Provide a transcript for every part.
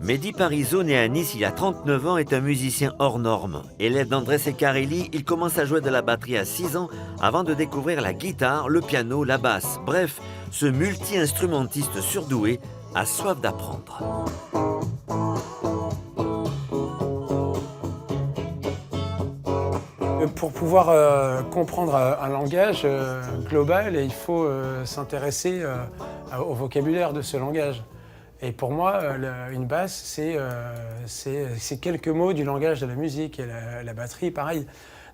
Mehdi Parizeau, né à Nice il y a 39 ans, est un musicien hors norme. Élève d'André Ceccarelli, il commence à jouer de la batterie à 6 ans avant de découvrir la guitare, le piano, la basse. Bref, ce multi-instrumentiste surdoué a soif d'apprendre. Pour pouvoir comprendre un langage global, il faut s'intéresser au vocabulaire de ce langage. Et pour moi, une basse, c'est quelques mots du langage de la musique, et la batterie, pareil.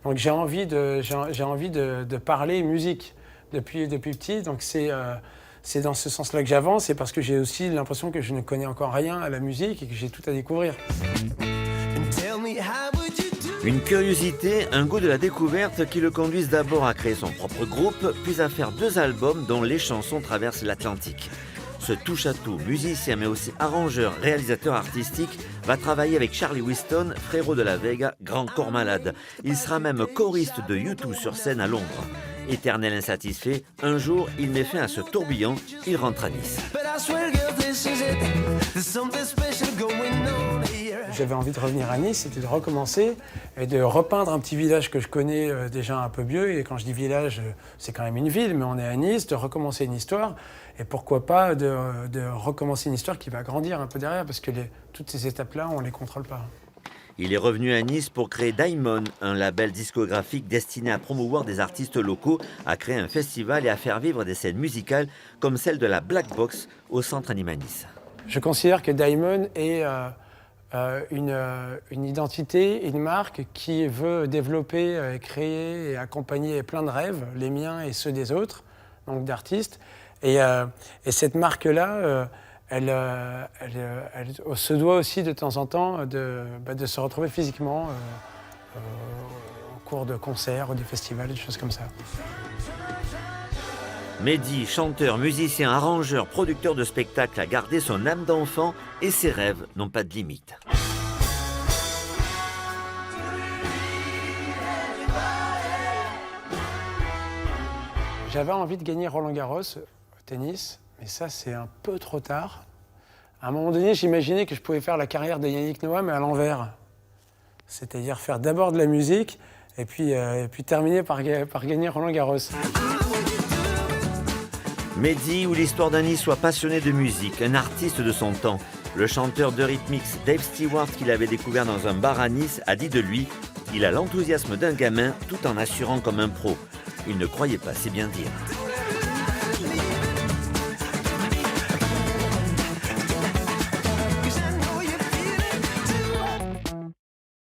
Donc j'ai envie de parler musique depuis petit, donc c'est dans ce sens-là que j'avance, et parce que j'ai aussi l'impression que je ne connais encore rien à la musique et que j'ai tout à découvrir. Une curiosité, un goût de la découverte qui le conduisent d'abord à créer son propre groupe, puis à faire 2 albums dont les chansons traversent l'Atlantique. Ce touche-à-tout, musicien mais aussi arrangeur, réalisateur artistique, va travailler avec Charlie Winston, frérot de la Vega, grand corps malade. Il sera même choriste de U2 sur scène à Londres. Éternel insatisfait, un jour il met fin à ce tourbillon, il rentre à Nice. J'avais envie de revenir à Nice, c'était de recommencer et de repeindre un petit village que je connais déjà un peu mieux. Et quand je dis village, c'est quand même une ville, mais on est à Nice, de recommencer une histoire. Et pourquoi pas de recommencer une histoire qui va grandir un peu derrière, parce que toutes ces étapes-là, on ne les contrôle pas. Il est revenu à Nice pour créer Diamond, un label discographique destiné à promouvoir des artistes locaux, à créer un festival et à faire vivre des scènes musicales comme celle de la Black Box au Centre Anima Nice. Je considère que Diamond est une identité, une marque qui veut développer, créer et accompagner plein de rêves, les miens et ceux des autres, donc d'artistes. Et cette marque-là, elle se doit aussi de temps en temps de se retrouver physiquement au cours de concerts ou de festivals, des choses comme ça. Mehdi, chanteur, musicien, arrangeur, producteur de spectacles, a gardé son âme d'enfant et ses rêves n'ont pas de limite. J'avais envie de gagner Roland-Garros au tennis, mais ça c'est un peu trop tard. À un moment donné, j'imaginais que je pouvais faire la carrière de Yannick Noah, mais à l'envers. C'est-à-dire faire d'abord de la musique et puis terminer par gagner Roland-Garros. Mehdi, ou l'histoire d'un Niçois passionné de musique, un artiste de son temps. Le chanteur de Eurythmics, Dave Stewart, qu'il avait découvert dans un bar à Nice, a dit de lui « Il a l'enthousiasme d'un gamin tout en assurant comme un pro ». Il ne croyait pas si bien dire.